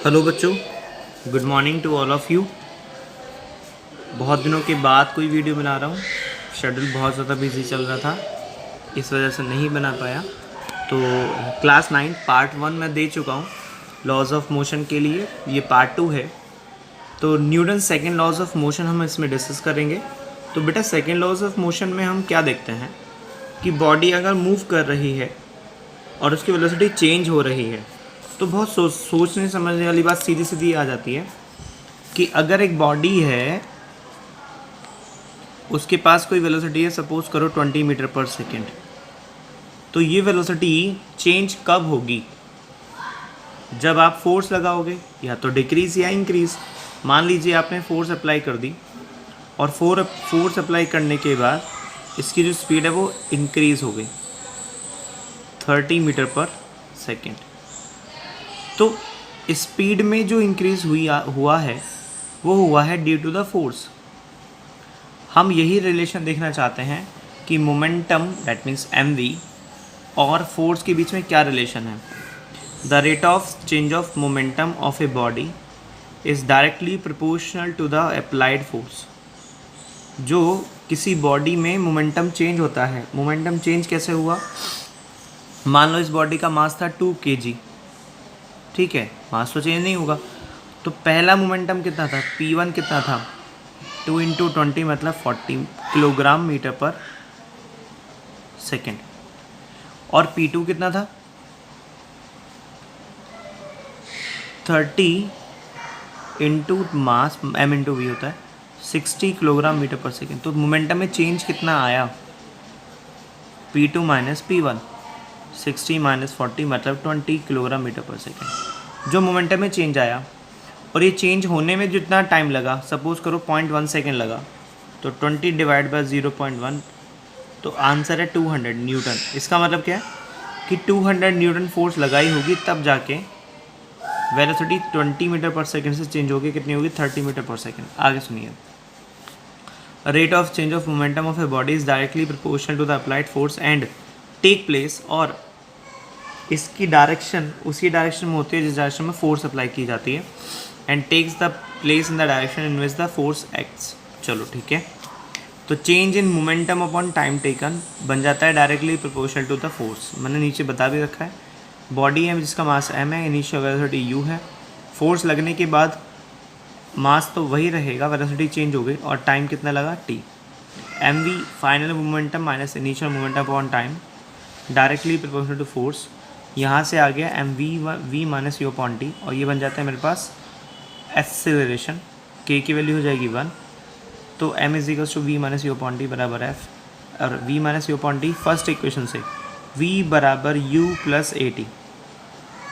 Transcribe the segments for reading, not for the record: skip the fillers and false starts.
Hello बच्चों, good morning to all of you. बहुत दिनों के बाद कोई वीडियो बना रहा हूँ। शेड्यूल बहुत ज़्यादा बिजी चल रहा था, इस वजह से नहीं बना पाया। तो क्लास 9 पार्ट 1 मैं दे चुका हूँ लॉज ऑफ मोशन के लिए, ये पार्ट 2 है। तो Newton second laws of motion हम इसमें डिस्कस करेंगे। तो बेटा सेकेंड लॉज ऑफ मोशन में हम क्या देखते हैं कि बॉडी अगर मूव कर रही है और उसकी वेलोसिटी चेंज हो रही है तो बहुत सोचने समझने वाली बात सीधी सीधी आ जाती है कि अगर एक बॉडी है, उसके पास कोई वेलोसिटी है, सपोज करो 20 मीटर पर सेकेंड, तो ये वेलोसिटी चेंज कब होगी? जब आप फोर्स लगाओगे, या तो डिक्रीज़ या इंक्रीज़। मान लीजिए आपने फोर्स अप्लाई कर दी और फोर्स अप्लाई करने के बाद इसकी जो स्पीड है वो इंक्रीज़ हो गई 30 मीटर पर सेकेंड। तो स्पीड में जो इंक्रीज़ हुआ है वो हुआ है ड्यू टू द फोर्स। हम यही रिलेशन देखना चाहते हैं कि मोमेंटम दैट मीन्स mv और फोर्स के बीच में क्या रिलेशन है। The rate of change of momentum of a body is directly proportional to the applied force. जो किसी बॉडी में मोमेंटम चेंज होता है, मोमेंटम चेंज कैसे हुआ? मान लो इस बॉडी का मास था 2 kg, ठीक है, मास तो चेंज नहीं होगा। तो पहला मोमेंटम कितना था? P1 कितना था? 2 × 20 मतलब 40 किलोग्राम मीटर पर सेकेंड। और P2 कितना था? 30 into mass m into v होता है 60 किलोग्राम मीटर पर सेकेंड। तो मोमेंटम में चेंज कितना आया? P2 माइनस P1, 60 माइनस 40 मतलब 20 किलोग्राम मीटर पर सेकेंड जो मोमेंटम में चेंज आया। और ये चेंज होने में जितना टाइम लगा, सपोज करो 0.1 सेकेंड लगा, तो 20 डिवाइड बाय 0.1, तो आंसर है 200 न्यूटन। इसका मतलब क्या है कि 200 न्यूटन फोर्स लगाई होगी तब जाके वेलोसिटी 20 मीटर पर सेकेंड से चेंज होगी, कितनी होगी? 30 मीटर पर सेकेंड। आगे सुनिए, rate of change of momentum of a body is directly proportional to the applied force and take place, और इसकी डायरेक्शन उसी डायरेक्शन में होती है जिस डायरेक्शन में फोर्स अप्लाई की जाती है, and takes the place in the direction in which the force acts. चलो ठीक है, तो change in momentum upon time taken बन जाता है directly proportional to the force. मैंने नीचे बता भी रखा है, बॉडी है जिसका मास m है, इनिशियल वेलोसिटी u है, फोर्स लगने के बाद मास तो वही रहेगा, वेलोसिटी चेंज हो गई और टाइम कितना लगा? t। mv final momentum minus initial momentum upon time directly proportional to force. यहाँ से आ गया v minus u upon t, और ये बन जाता है मेरे पास एक्सेलरेशन। k की वैल्यू हो जाएगी 1, तो m is equals to v minus you upon t बराबर f, और v minus you upon t first equation से v बराबर u plus a t,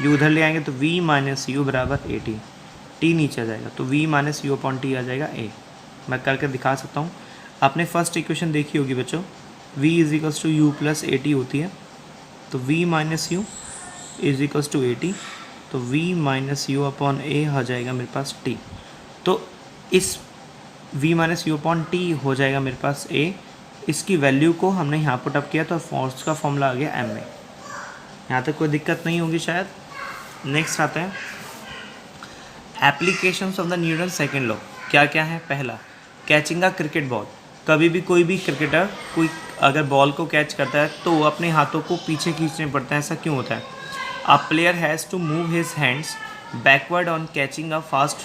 u उधर ले आएंगे तो v माइनस यू बराबर ए टी, टी नीचे आ जाएगा तो v minus you upon T आ जाएगा a। मैं करके दिखा सकता हूँ, आपने फर्स्ट इक्वेशन देखी होगी बच्चों, v is equals to u plus a t होती है, तो v minus u is equals to a t, तो v minus you upon a हो जाएगा मेरे पास t। तो इस v minus you upon t हो जाएगा मेरे पास a। इसकी वैल्यू को हमने यहाँ पुट अप किया तो फोर्स का फॉर्मूला आ गया m में। यहाँ तक कोई दिक्कत नहीं होगी शायद। नेक्स्ट आते हैं applications of the Newton second law. क्या क्या है? पहला, कैचिंग अ क्रिकेट बॉल। कभी भी कोई भी क्रिकेटर कोई अगर बॉल को कैच करता है तो अपने हाथों को पीछे खींचने पड़ते हैं। ऐसा क्यों होता है? A player has to move his hands backward on catching a fast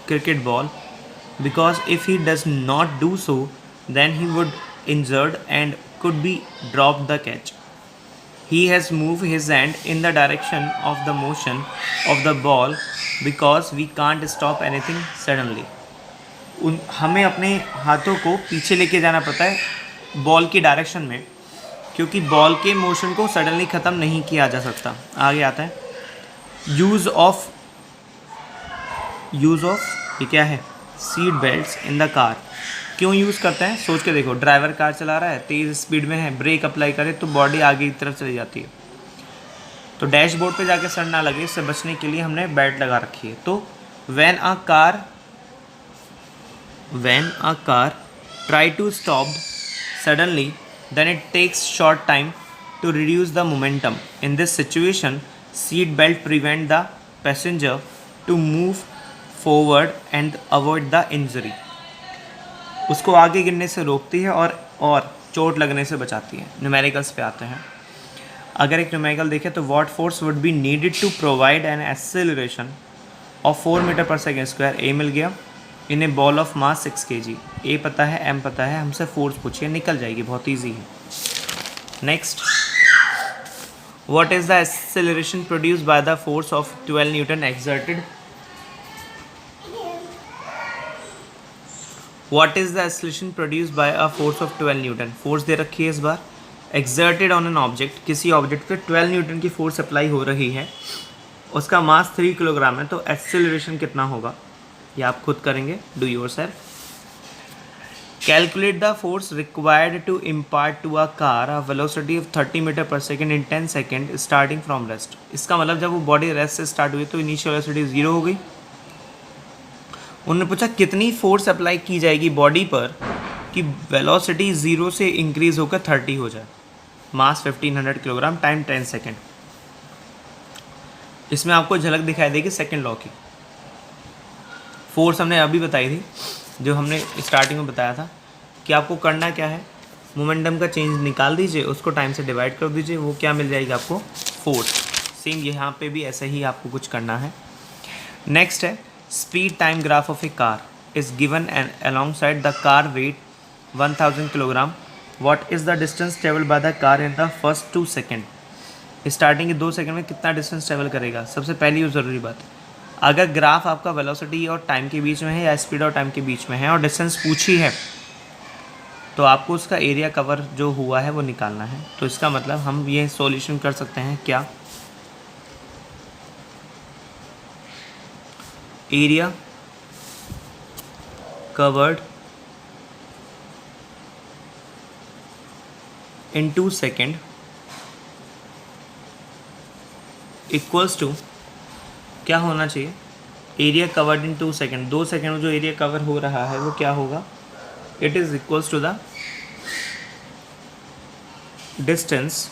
cricket ball, because if he does not do so then he would injured and could be dropped the catch. He has moved his hand in the direction of the motion of the ball because we can't stop anything suddenly. हमें अपने हाथों को पीछे लेके जाना पड़ता है ball की डायरेक्शन में, क्योंकि बॉल के मोशन को सडनली ख़त्म नहीं किया जा सकता। आगे आता है यूज़ ऑफ ये क्या है? Seat belts in the car. क्यों यूज़ करते हैं? सोच के देखो, ड्राइवर कार चला रहा है, तेज़ स्पीड में है, ब्रेक अप्लाई करे तो बॉडी आगे की तरफ चली जाती है, तो डैशबोर्ड पे जाके सर ना लगे, इससे बचने के लिए हमने बेल्ट लगा रखी है। तो when a car try to stop suddenly then it takes short time to reduce the momentum. In this situation, seat belt prevent the passenger to move forward and avoid the injury, उसको आगे गिरने से रोकती है और चोट लगने से बचाती है। न्यूमेरिकल्स पे आते हैं। अगर एक न्यूमेरिकल देखें तो what force would be needed to provide an acceleration of 4 metre per second square. A मिल गया, in a ball of mass 6 kg। A पता है, एम पता है, हमसे फोर्स पूछिए, निकल जाएगी, बहुत ईजी है। Next, what is the acceleration produced by the force of 12 newton exerted. What is the acceleration produced by a force of 12 newton. Force दे रखी है इस बार, एक्सर्टेड ऑन एन ऑब्जेक्ट, किसी ऑब्जेक्ट पे 12 न्यूटन की फोर्स अप्लाई हो रही है, उसका मास 3 किलोग्राम है, तो एक्सेलरेशन कितना होगा ये आप खुद करेंगे, do yourself. Calculate the force required to impart to a car a velocity of 30 metre per second in 10 second starting from rest. इसका मतलब जब वो बॉडी रेस्ट से स्टार्ट हुई तो इनिशियल वेलोसिटी 0 हो गई। उन्होंने पूछा कितनी फोर्स अप्लाई की जाएगी बॉडी पर कि वेलोसिटी 0 से इंक्रीज होकर 30 हो जाए। मास 1500 किलोग्राम टाइम 10 सेकेंड। इसमें आपको झलक दिखाई देगी सेकेंड लॉ की। फोर्स हमने अभी बताई थी, जो हमने स्टार्टिंग में बताया था कि आपको करना क्या है, मोमेंटम का चेंज निकाल दीजिए, उसको टाइम से डिवाइड कर दीजिए, वो क्या मिल जाएगी आपको, फोर्स। सेम यहाँ पे भी ऐसा ही आपको कुछ करना है। नेक्स्ट है speed time graph of a car is given and along side the car weight 1000 kilogram. What is the distance travel by the car in the first 2 second. Starting के 2 सेकंड में कितना डिस्टेंस ट्रेवल करेगा। सबसे पहली और ज़रूरी बात, अगर ग्राफ आपका वेलोसिटी और टाइम के बीच में है या स्पीड और टाइम के बीच में है और डिस्टेंस पूछी है, तो आपको उसका एरिया कवर जो हुआ है वो निकालना है। तो इसका मतलब हम ये सॉल्यूशन कर सकते हैं क्या, area covered in 2 second equals to क्या होना चाहिए, area covered in 2 second. 2 second में जो एरिया कवर हो रहा है वो क्या होगा, it is equals to the distance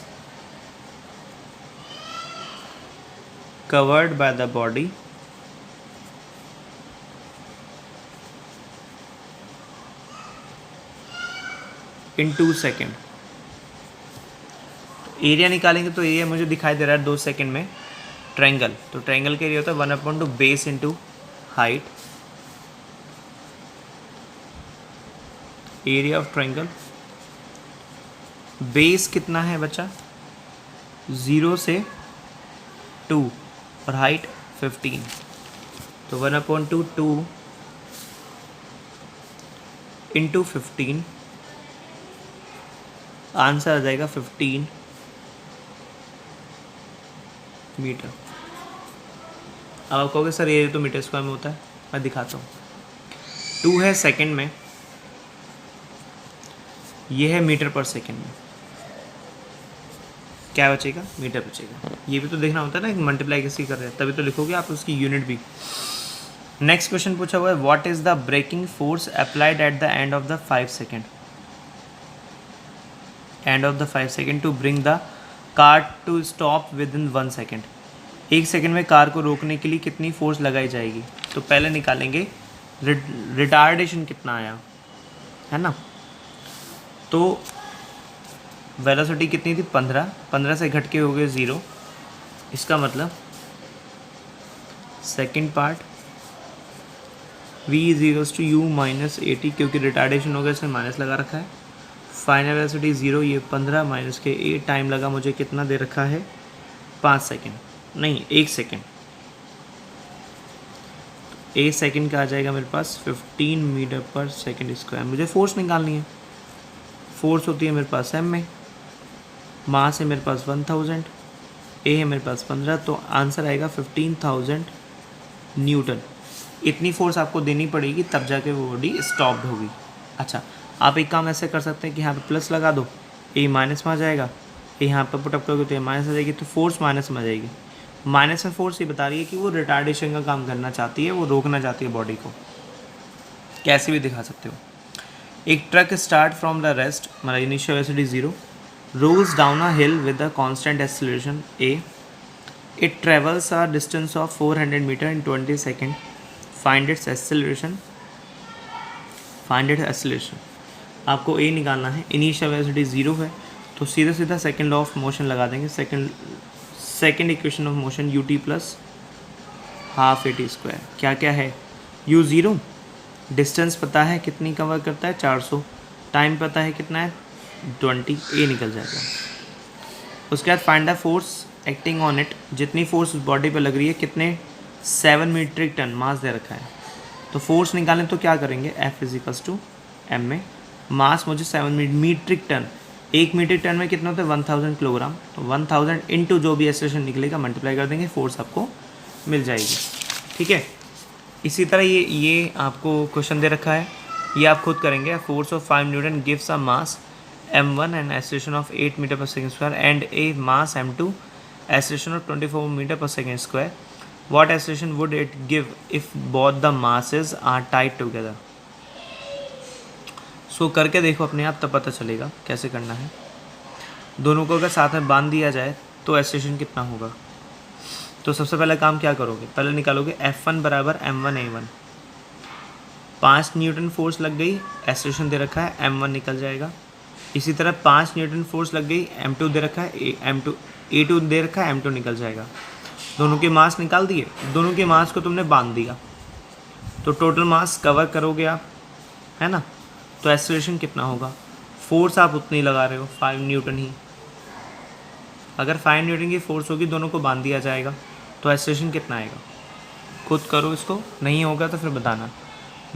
covered by the body in 2 second. Area निकालेंगे तो एरिया मुझे दिखाई दे रहा है 2 सेकेंड में ट्रायंगल, तो ट्रायंगल का एरिया होता है 1/2 base into height. Area of triangle, base कितना है बच्चा 0 से 2 और हाइट 15, तो 1/2 2 इंटू 15, आंसर आ जाएगा 15 मीटर। अब आप कहोगे सर ये तो मीटर स्क्वायर में होता है, मैं दिखाता हूँ। 2 है सेकंड में, ये है मीटर पर सेकंड में, क्या बचेगा, मीटर बचेगा। ये भी तो देखना होता है ना, मल्टीप्लाई कैसे कर रहे हैं, तभी तो लिखोगे आप उसकी यूनिट भी। नेक्स्ट क्वेश्चन पूछा हुआ है what is the braking force applied at the end of the 5 second, and of the 5 second to bring the car to stop within 1 second. 1 second में कार को रोकने के लिए कितनी फोर्स लगाई जाएगी। तो पहले निकालेंगे रिटार्डेशन कितना आया है ना, तो वेलोसिटी कितनी थी 15 से घट के हो गए 0। इसका मतलब second part v is to u minus 80, क्योंकि रिटार्डेशन हो गया इसमें माइनस लगा रखा है। फाइनल वेलोसिटी 0, ये 15 माइनस के 8, टाइम लगा मुझे कितना दे रखा है 5 सेकेंड, नहीं 1 सेकेंड। 1 सेकेंड का आ जाएगा मेरे पास 15 मीटर पर सेकेंड स्क्वायर। मुझे फोर्स निकालनी है, फोर्स होती है मेरे पास m में, मास है मेरे पास 1000, ए है मेरे पास 15, तो आंसर आएगा 15,000 न्यूटन। इतनी फोर्स आपको देनी पड़ेगी तब जाके वो बॉडी स्टॉप्ड होगी। अच्छा, आप एक काम ऐसे कर सकते हैं कि यहाँ पे प्लस लगा दो, ए माइनस में आ जाएगा, ए यहाँ पर पुटअप करोगे तो ये माइनस आ जाएगी, तो फोर्स माइनस में आ जाएगी। माइनस में फोर्स ये बता रही है कि वो रिटार्डेशन का काम करना चाहती है, वो रोकना चाहती है बॉडी को, कैसे भी दिखा सकते हो। एक truck start from the rest, मतलब initial velocity 0, rolls down a hill with the constant acceleration a, it travels a distance of 400 metre in 20 second, find its acceleration, find its acceleration. आपको A निकालना है, initial velocity 0 है तो सीधा सीधा second law of motion लगा देंगे, second equation of motion ut plus half A T square. क्या क्या है, u 0, डिस्टेंस पता है कितनी कवर करता है 400, टाइम पता है कितना है 20, ए निकल जाएगा। उसके बाद find the force acting on it, जितनी फोर्स उस बॉडी पे लग रही है कितने 7 मीट्रिक टन मास दे रखा है, तो फोर्स निकालें तो क्या करेंगे F इजिकल्स टू एम में मास मुझे 7 मीट्रिक टन, 1 मीट्रिक टन में कितना होता है 1000 किलोग्राम, तो 1000 इंटू जो भी एक्सेलरेशन निकलेगा मल्टीप्लाई कर देंगे, फोर्स आपको मिल जाएगी। ठीक है, इसी तरह ये आपको क्वेश्चन दे रखा है, ये आप खुद करेंगे। Force of 5 newton gives a mass m1 and acceleration of 8 metre per second square and a mass m2 acceleration of 24 metre per second square, what acceleration would it give if both the masses are tied together. सो करके देखो अपने आप, तब पता चलेगा कैसे करना है। दोनों को अगर साथ में बांध दिया जाए तो एक्सेलरेशन कितना होगा। तो सबसे पहला काम क्या करोगे, पहले निकालोगे F1 बराबर m1a1, 5 न्यूटन फोर्स लग गई, एक्सेलरेशन दे रखा है m1 निकल जाएगा। इसी तरह 5 न्यूटन फोर्स लग गई, m2 दे रखा है a2 दे रखा है, m2 निकल जाएगा। दोनों के मास निकाल दिए, दोनों के मास को तुमने बांध दिया तो टोटल मास कवर करोगे आप, है ना। तो एक्सेलरेशन कितना होगा, फोर्स आप उतनी लगा रहे हो 5 न्यूटन ही, अगर 5 न्यूटन की फोर्स होगी दोनों को बांध दिया जाएगा तो एक्सेलरेशन कितना आएगा, खुद करो इसको, नहीं होगा तो फिर बताना।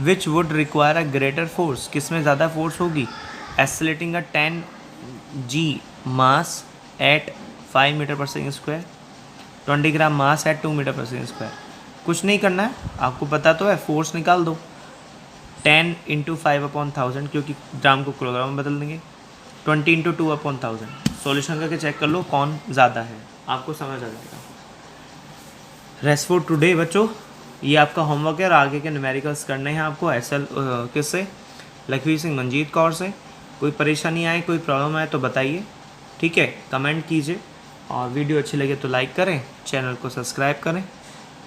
Which would require a greater force, किस में ज़्यादा फोर्स होगी, accelerating a 10 g mass at 5 metre per second square, 20 gram mass at 2 metre per second square. कुछ नहीं करना है, आपको पता तो है, फोर्स निकाल दो 10 इंटू 5/1000, क्योंकि ग्राम को किलोग्राम में बदल देंगे, 20 इंटू 2/1000। सॉल्यूशन करके चेक कर लो कौन ज़्यादा है, आपको समझ आ जाएगा। रेस्ट फॉर टुडे बच्चों, ये आपका होमवर्क है और आगे के न्यूमेरिकल्स करने हैं आपको SL किससे, लखवीर सिंह मंजीत कौर से। कोई परेशानी आए, कोई प्रॉब्लम आए तो बताइए, ठीक है, कमेंट कीजिए, और वीडियो अच्छी लगे तो लाइक करें, चैनल को सब्सक्राइब करें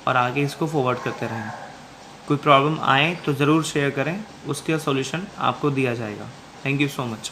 और आगे इसको फॉरवर्ड करते रहें। कोई प्रॉब्लम आए तो ज़रूर शेयर करें, उसका सॉल्यूशन आपको दिया जाएगा। Thank you so much.